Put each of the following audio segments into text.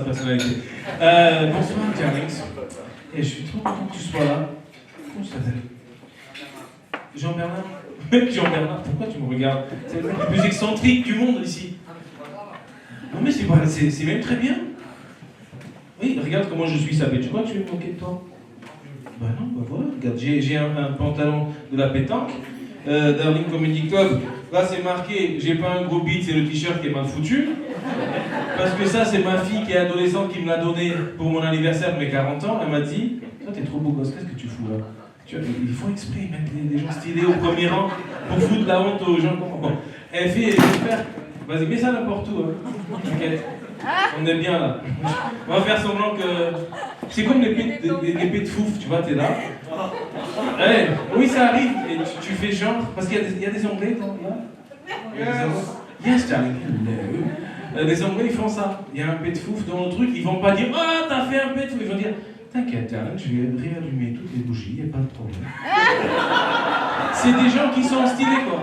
personnalité. Bonsoir, Jarlix. Et je suis trop content que tu sois là. Comment tu t'appelles? Jean-Bernard? Mec, Jean-Bernard, pourquoi tu me regardes? C'est le mec le plus excentrique du monde ici. Non mais c'est même très bien. Oui, regarde comment je suis sapé. Tu crois que tu veux me moquer de toi? Bah non, bah voilà, regarde, j'ai un pantalon de la pétanque, Darling Comedy Club. Là c'est marqué, j'ai pas un gros beat, c'est le t-shirt qui est mal foutu. Parce que ça c'est ma fille qui est adolescente qui me l'a donné pour mon anniversaire de mes 40 ans. Elle m'a dit, toi t'es trop beau gosse, qu'est-ce que tu fous là? Tu vois, ils font exprès, ils mettent des gens stylés au premier rang pour foutre la honte aux gens. Bon. Elle fait, j'espère, vas-y, mets ça n'importe où, hein. T'inquiète. On est bien là. On va faire semblant que... C'est comme l'épée de fouf, tu vois, t'es là. Allez, oui, ça arrive, et tu fais genre... Parce qu'il y a des Anglais, toi, là. Yes, Charlie. Les Anglais, ils font ça. Il y a un pet de fouf dans le truc, ils vont pas dire « Oh, t'as fait un pet de fouf !» Ils vont dire « T'inquiète, Charlie, je vais réallumer toutes les bougies, y a pas de problème. » C'est des gens qui sont stylés, quoi.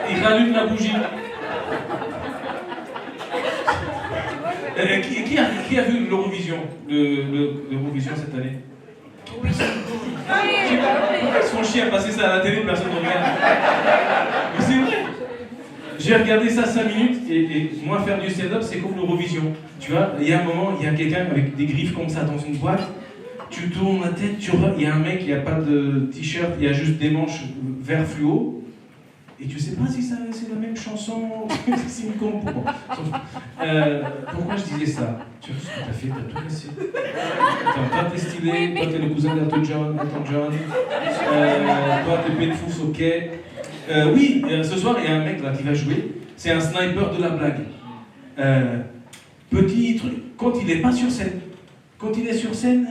Ils rallument la bougie. Qui a vu l'Eurovision, l'Eurovision cette année? Son chien a passé ça à la télé, personne ne regarde. Mais c'est vrai. J'ai regardé ça 5 minutes et moi faire du stand-up c'est comme l'Eurovision. Tu vois, il y a un moment, il y a quelqu'un avec des griffes comme ça dans une boîte, tu tournes la tête, il y a un mec, il n'y a pas de t-shirt, il y a juste des manches vert fluo. Et tu sais pas si c'est la même chanson, c'est une con. Bon. Pourquoi je disais ça? Tu vois ce que t'as fait, t'as tout cassé. Toi t'es stylé, toi t'es le cousin d'Elton John, toi t'es pet de fous, ok. Oui, ce soir il y a un mec là qui va jouer, c'est un sniper de la blague. Petit truc, quand il est pas sur scène. Quand il est sur scène,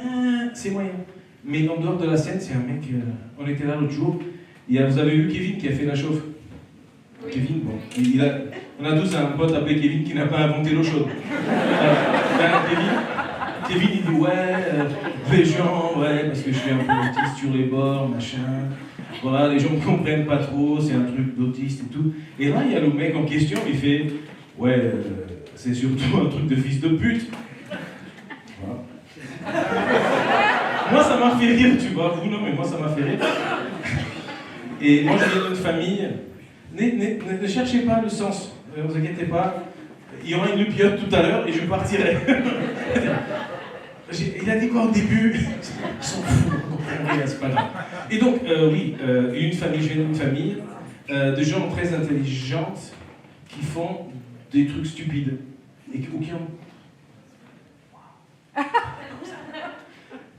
c'est moyen. Mais en dehors de la scène, c'est un mec, on était là l'autre jour, vous avez vu Kevin qui a fait la chauffe? Oui. Kevin, bon, on a tous un pote appelé Kevin qui n'a pas inventé l'eau chaude. Kevin il dit les gens, parce que je suis un peu autiste sur les bords, machin. Voilà, les gens ne comprennent pas trop, c'est un truc d'autiste et tout. Et là, il y a le mec en question, il fait c'est surtout un truc de fils de pute. Voilà. Moi, ça m'a fait rire, tu vois, vous non, mais moi, ça m'a fait rire. Et moi, je viens d'une famille. Ne cherchez pas le sens, ne vous inquiétez pas. Il y aura une lupiote tout à l'heure et je partirai. Il a dit quoi au début? Ils sont fous, on comprend rien, c'est pas grave. Et donc, oui, je viens d'une famille de gens très intelligentes qui font des trucs stupides. Et qui ont...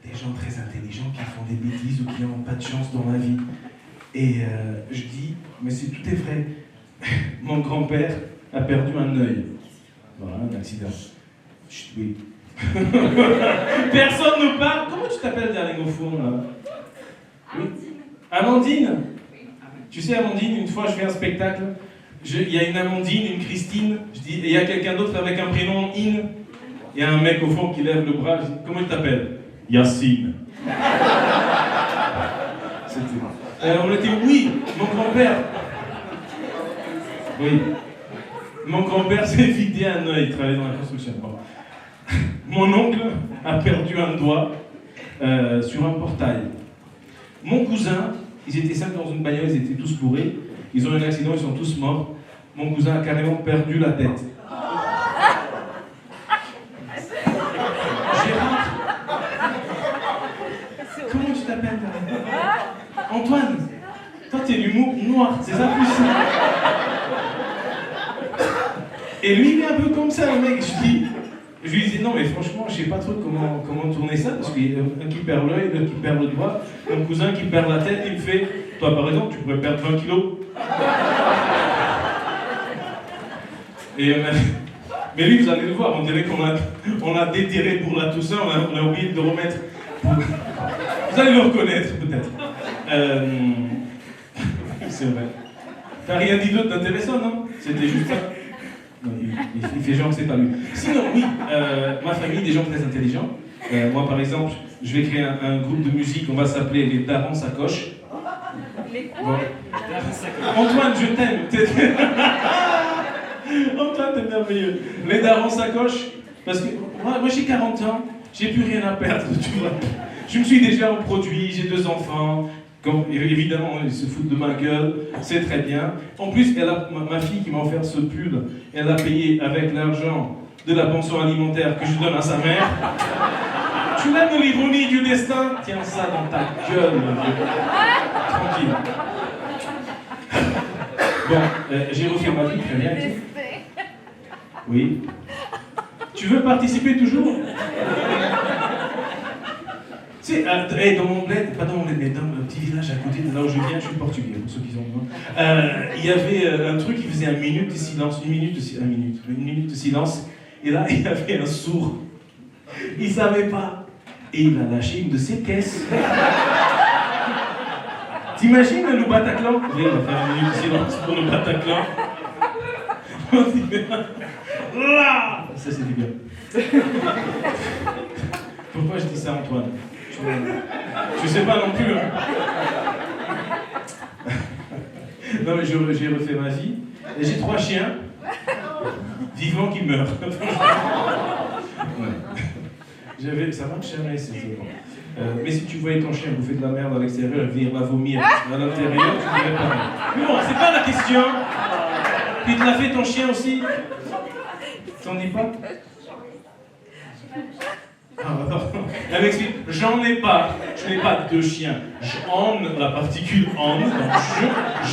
Des gens très intelligents qui font des bêtises ou qui n'ont pas de chance dans la vie. Et je dis, mais tout est vrai. Mon grand-père a perdu un œil. Voilà, un accident. Chut, oui. Personne ne parle. Comment tu t'appelles, Darling, au four, là? Oui. Amandine. Tu sais, Amandine, une fois, je fais un spectacle. Il y a une Amandine, une Christine. Je dis, et il y a quelqu'un d'autre avec un prénom, In. Il y a un mec au fond qui lève le bras. Je dis, comment tu t'appelles? Yacine. On était, oui, mon grand-père. Oui. Mon grand-père s'est vidé un œil, il travaillait dans la construction. Bon. Mon oncle a perdu un doigt sur un portail. Mon cousin, ils étaient 5 dans une bagnole, ils étaient tous bourrés. Ils ont eu un accident, ils sont tous morts. Mon cousin a carrément perdu la tête. Comment tu t'appelles? Antoine, toi t'es l'humour noir, c'est ça plus. Et lui il est un peu comme ça le mec, je lui dis non mais franchement je sais pas trop comment tourner ça, parce qu'il y a un qui perd l'œil, l'autre qui perd le doigt, mon cousin qui perd la tête, il me fait, toi par exemple tu pourrais perdre 20 kilos. Et mais lui vous allez le voir, on dirait qu'on a déterré pour la Toussaint, on a oublié de le remettre. Vous allez le reconnaître peut-être. C'est vrai. T'as rien dit d'autre d'intéressant, non? C'était juste ça. Non, il fait genre que c'est pas lui. Sinon, oui, ma famille, des gens très intelligents. Moi, par exemple, je vais créer un groupe de musique, on va s'appeler les Darons Sacoche. Les quoi? Antoine, je t'aime. Antoine, t'es merveilleux. Les Darons Sacoche, parce que Moi j'ai 40 ans, j'ai plus rien à perdre, tu vois. Je me suis déjà reproduit, j'ai 2 enfants. Évidemment, ils se foutent de ma gueule, c'est très bien. En plus, ma fille qui m'a offert ce pull, elle a payé avec l'argent de la pension alimentaire que je donne à sa mère. Tu l'aimes l'ironie du destin? Tiens ça dans ta gueule, mon vieux. Tranquille. Bon, j'ai refait ma vie, très bien. Oui. Tu veux participer toujours? Tu sais, dans mon bled, pas dans mon bled, mais dans le petit village à côté de là où je viens, je suis portugais, pour ceux qui ont besoin. Il y avait un truc qui faisait une minute de silence, une minute de silence, et là, il y avait un sourd. Il savait pas. Et il a lâché une de ses caisses. T'imagines le Bataclan? Oui, on va faire une minute de silence pour le Bataclan. Là, ça c'était bien. Pourquoi je dis ça, Antoine? Je sais pas non plus. Hein. Non mais j'ai refait ma vie. Et j'ai 3 chiens. Vivants qui meurent. Ouais. Ça marche jamais, c'est bon. Mais si tu voyais ton chien bouffer de la merde à l'extérieur et venir la vomir à l'intérieur, tu dirais pareil. Mais bon, c'est pas la question. Puis tu l'as fait ton chien aussi? T'en dis pas? Elle m'explique, j'en ai pas, je n'ai pas 2 chiens. La particule en, donc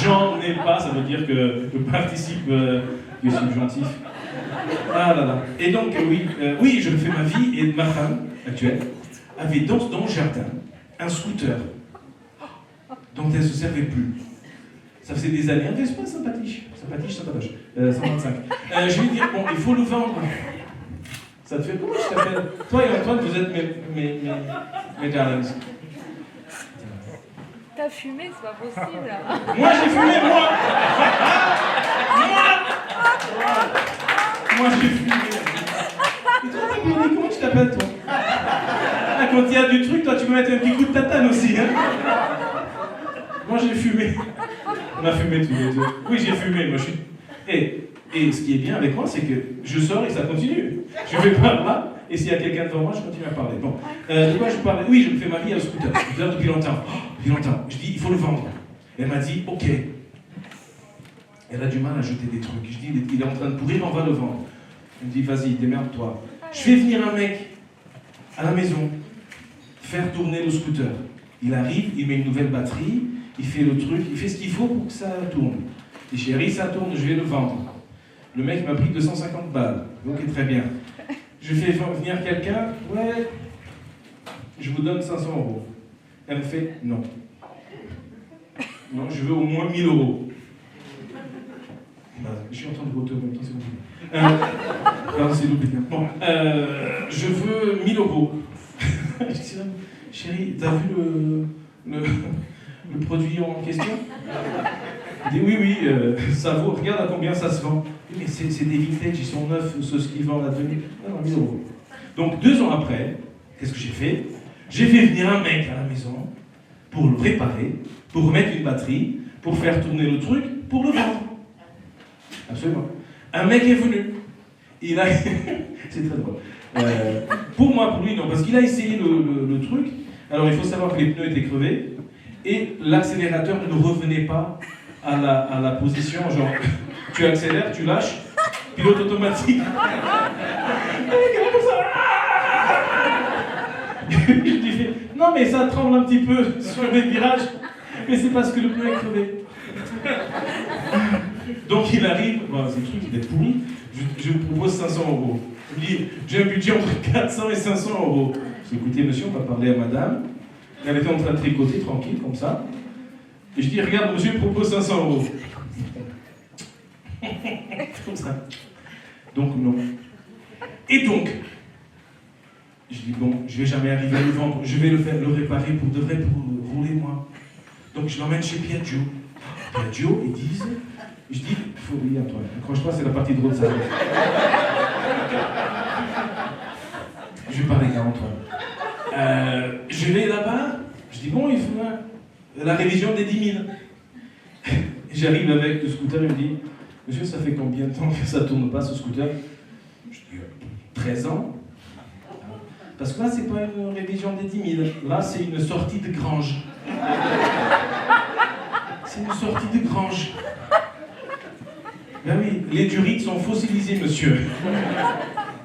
j'en ai pas, ça veut dire que je participe du subjonctif. Ah là là. Et donc, oui, je fais ma vie, et ma femme actuelle avait dans le jardin un scooter dont elle ne se servait plus. Ça faisait des années, c'est pas sympathique, 125. Je lui ai dit, bon, il faut le vendre. Ça te fait comment je t'appelle? Toi et Antoine, vous êtes mes darlings. T'as fumé, c'est pas possible. Moi j'ai fumé, moi. Moi j'ai fumé. Et toi, comment tu t'appelles, toi? Ah, quand il y a du truc, toi tu peux mettre un petit coup de tatane aussi, hein? Moi j'ai fumé. On a fumé tous les deux. Oui, j'ai fumé, moi je suis... Et ce qui est bien avec moi, c'est que je sors et ça continue. Je vais par là, et s'il y a quelqu'un devant moi, je continue à parler. Bon, de quoi je parlais? Oui, je fais ma vie à scooter. Depuis longtemps. Depuis longtemps. Je dis, il faut le vendre. Elle m'a dit, ok. Elle a du mal à jeter des trucs. Je dis, il est en train de pourrir, on va le vendre. Elle me dit, vas-y, démerde-toi. Je fais venir un mec à la maison, faire tourner le scooter. Il arrive, il met une nouvelle batterie, il fait le truc, il fait ce qu'il faut pour que ça tourne. Et chérie, ça tourne, je vais le vendre. Le mec m'a pris 250 balles. Ok, très bien. Je fais venir quelqu'un, ouais, je vous donne 500 €. Elle me fait, non. Non, je veux au moins 1000 €. Je suis en train de voter en même temps, c'est compliqué. Non, c'est loupé. Bon, je veux 1000 €. Je dis, chérie, t'as vu le produit en question? Il dit, oui, ça vaut, regarde à combien ça se vend. Mais c'est des vintage, ils sont neufs, ceux qui vendent à 2000. Non, 1000 €. Donc 2 ans après, qu'est-ce que j'ai fait? J'ai fait venir un mec à la maison pour le réparer, pour remettre une batterie, pour faire tourner le truc, pour le vendre. Absolument. Un mec est venu. Il a... c'est très drôle. Pour moi, pour lui, non, parce qu'il a essayé le truc. Alors il faut savoir que les pneus étaient crevés et l'accélérateur ne revenait pas à la position, genre, tu accélères, tu lâches, pilote automatique. Je dis, non mais ça tremble un petit peu sur les virages, mais c'est parce que le pneu est crevé. Donc il arrive, bon, c'est le truc, il est pourri, je vous propose 500 €. Il me dit, j'ai un budget entre 400 et 500 €. Je dis, écoutez monsieur, on va parler à madame. Elle était en train de tricoter, tranquille, comme ça. Et je dis, regarde, monsieur, il propose 500 €. Comme ça. Donc, non. Et donc, je dis, bon, je vais jamais arriver à le vendre, je vais le réparer pour de vrai, pour rouler moi. Donc, je l'emmène chez Piaggio. Piaggio, ils disent, je dis, il faut oublier, Antoine, accroche pas, c'est la partie drôle, ça. Je vais parler à Antoine. Je vais là-bas, je dis, bon, il faut la révision des 10 000. J'arrive avec le scooter, il me dit, monsieur, ça fait combien de temps que ça tourne pas ce scooter? Je dis, 13 ans. Parce que là, c'est pas une révision des 10 000. Là, c'est une sortie de grange. C'est une sortie de grange. Ben oui, les durites sont fossilisés, monsieur.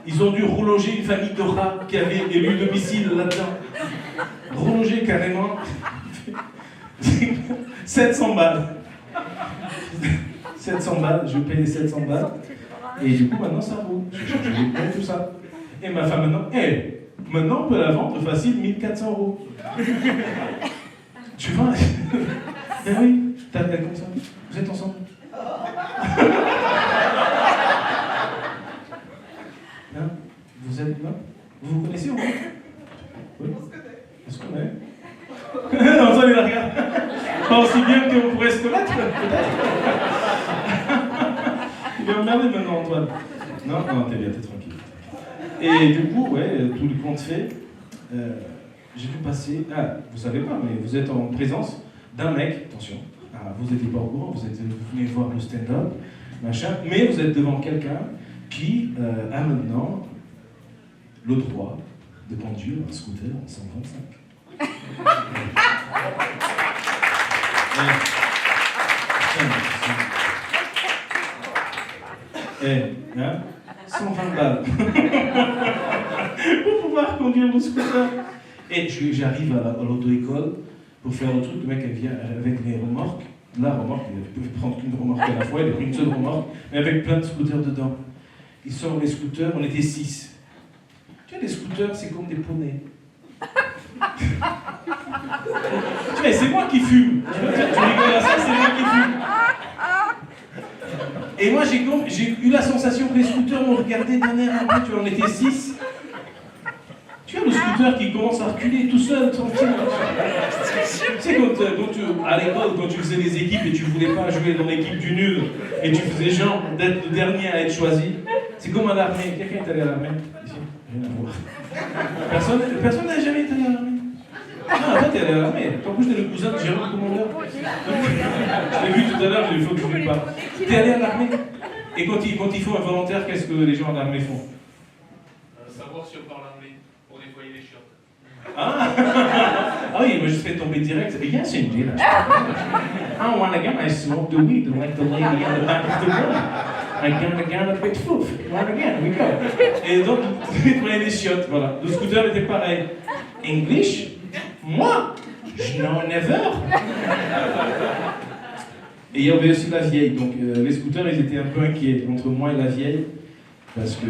Ils ont dû reloger une famille de rats qui avait élu domicile là-dedans. Reloger carrément. 700 balles. 700 balles, je paye les 700 balles. Et du coup, maintenant, ça roule. J'ai changé les points, tout ça. Et ma femme, maintenant, on peut la vendre facile 1400 €. Tu vois? Ben oui, t'as comme ça. Vous êtes ensemble? Hein? Vous êtes là? Vous vous connaissez ou pas? Oui. On se connaît. Non, ça, il la regarde. Pas aussi bien qu'on pourrait se connaître, peut-être. Il est emmerdé maintenant, Antoine. Non, t'es bien, t'es tranquille. Et du coup, ouais, tout le compte fait, j'ai vu passer. Ah, vous savez pas, mais vous êtes en présence d'un mec, attention, vous n'étiez pas au courant, vous venez voir le stand-up, machin, mais vous êtes devant quelqu'un qui a maintenant le droit de conduire un scooter en 125. Hein, 120 balles pour pouvoir conduire le scooter. Et j'arrive à l'auto-école pour faire le truc. Le mec, elle vient avec les remorques. La remorque, il ne peut prendre qu'une remorque à la fois, il a pris une seule remorque, mais avec plein de scooters dedans. Il sort les scooters, on était 6. Tu vois, les scooters, c'est comme des poneys. Tu vois, c'est moi qui fume. Tu rigoles à ça, c'est moi qui fume. Et moi, j'ai eu la sensation que les scooters m'ont regardé d'un air un peu, tu vois, on était 6. Tu vois, le scooter qui commence à reculer tout seul, tranquille. Tu sais, à l'école, quand tu faisais les équipes et tu voulais pas jouer dans l'équipe du nul, et tu faisais genre d'être le dernier à être choisi, c'est comme à l'armée. Quelqu'un est allé à l'armée? Ici, rien à voir. Personne n'a jamais été allé à l'armée? Ah, toi, t'es allé à l'armée. En plus, t'es le cousin de Jérôme le commandeur. Je l'ai vu tout à l'heure, il faut que je ne parle. T'es allé à l'armée? Et quand il faut un volontaire, qu'est-ce que les gens à l'armée font? Savoir si on parle anglais pour nettoyer les chiottes. Ah oui, moi je fais tomber direct. Yes, indeed. I want again, I smoke the weed like the lady in the back of the room. I got a bit foof. One again, we go. Et donc, nettoyer les chiottes, voilà. Le scooter était pareil. English? Moi? No, never. Et il y avait aussi la vieille, donc les scooters ils étaient un peu inquiets entre moi et la vieille, parce que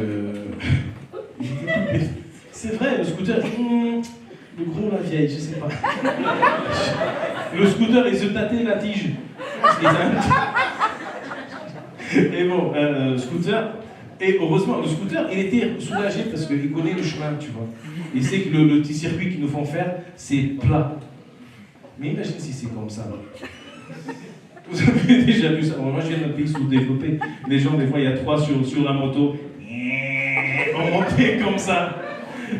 c'est vrai, le scooter, le gros, la vieille, je sais pas. Le scooter il se tâtait la tige. Et bon, scooter, et heureusement, le scooter il était soulagé parce qu'il connaît le chemin, tu vois. Il sait que le petit circuit qu'ils nous font faire, c'est plat. Mais imagine si c'est comme ça. Vous avez déjà vu ça? Moi, je viens d'un pays sous-développé. Les gens, des fois, il y a 3 sur la moto. On montait comme ça.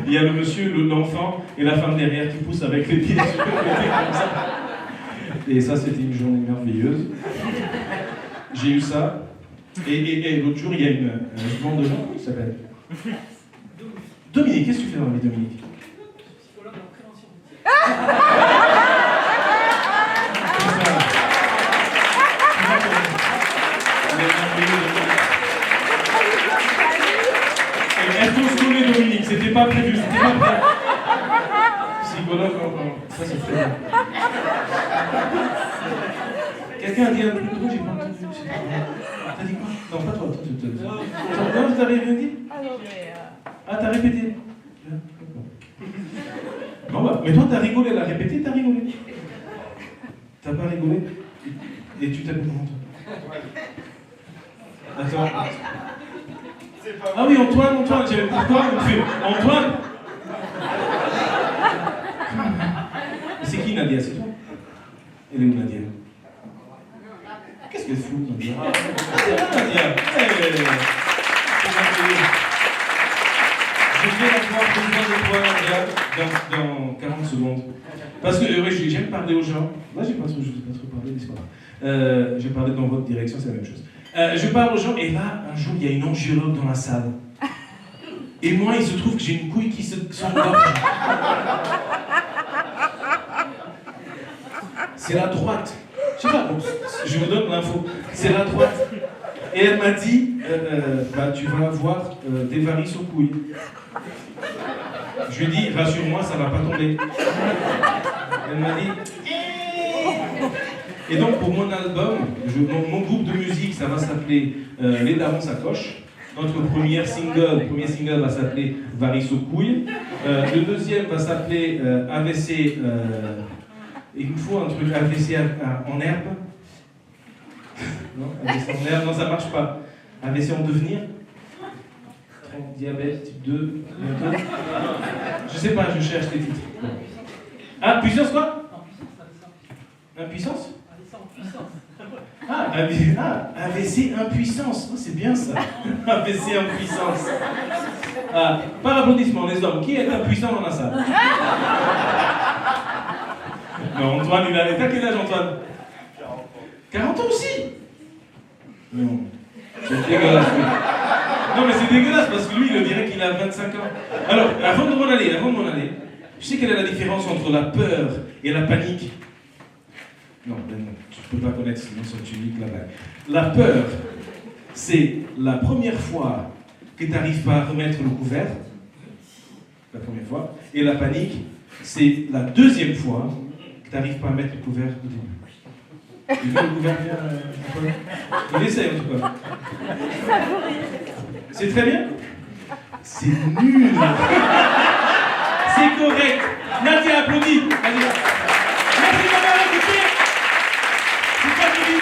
Il y a le monsieur, l'enfant et la femme derrière qui poussent avec les pieds sur le côté comme ça. Et ça, c'était une journée merveilleuse. J'ai eu ça. Et l'autre jour, il y a une bande de gens, comment il s'appelle? Dominique, qu'est-ce que tu fais dans la vie, Dominique? Psychologue en prévention. Est-ce qu'on se connaît, Dominique? C'était pas prévu, c'était pas prévu. Psychologue, ça c'est très bien. Quelqu'un a dit un truc drôle, j'ai pas entendu. T'as dit quoi? Non, pas toi, toi. Non, t'as rien dit? Ah non, mais. Ah, t'as répété? Non, bah, mais toi t'as rigolé, elle a répété, t'as rigolé. T'as pas rigolé? Et tu t'appelles comment toi? Attends. Ah oui, Antoine, j'avais pourquoi? Antoine? C'est qui Nadia? C'est toi? Elle est où Nadia? Qu'est-ce qu'elle fout Nadia? C'est là Nadia! Je vais la voir besoin de toi Nadia dans 40 secondes. Parce que ouais, j'aime parler aux gens. Là je ne vais pas trop parler, mais c'est pas grave. Je vais parler dans votre direction, c'est la même chose. Je parle aux gens, et là, un jour, il y a une angiologue dans la salle. Et moi, il se trouve que j'ai une couille qui s'engorge. C'est la droite. Je sais pas, bon, je vous donne l'info. C'est la droite. Et elle m'a dit, tu vas avoir des varices aux couilles. Je lui ai dit, rassure-moi, ça va pas tomber. Elle m'a dit, et donc pour mon album, mon groupe de musique, ça va s'appeler Les Darons Sacoche. Notre premier single va s'appeler Varices aux couilles. Le deuxième va s'appeler AVC. Il me faut un truc AVC en herbe. Non, AVC en herbe, non, ça marche pas. AVC en devenir. Diabète type 2. Je sais pas, je cherche les titres. Ah, puissance quoi? Impuissance? AVC impuissance. Oh, c'est bien ça. AVC impuissance. Par applaudissement, les hommes. Qui est impuissant dans la salle? Non, Antoine, il a. T'as quel âge, Antoine? 40 ans aussi? Non. C'est dégueulasse. Non, mais c'est dégueulasse parce que lui, il dirait qu'il a 25 ans. Alors, avant de m'en aller, je sais quelle est la différence entre la peur et la panique. Non, tu ne peux pas connaître, sinon tu niques la blague. La peur, c'est la première fois que tu n'arrives pas à remettre le couvert. La première fois. Et la panique, c'est la deuxième fois que tu n'arrives pas à mettre le couvert au début. Tu veux le couvert bien, il essaie en tout cas. C'est très bien? C'est nul. C'est correct. Nadia applaudit. Merci d'avoir écouté. C'est pas fini.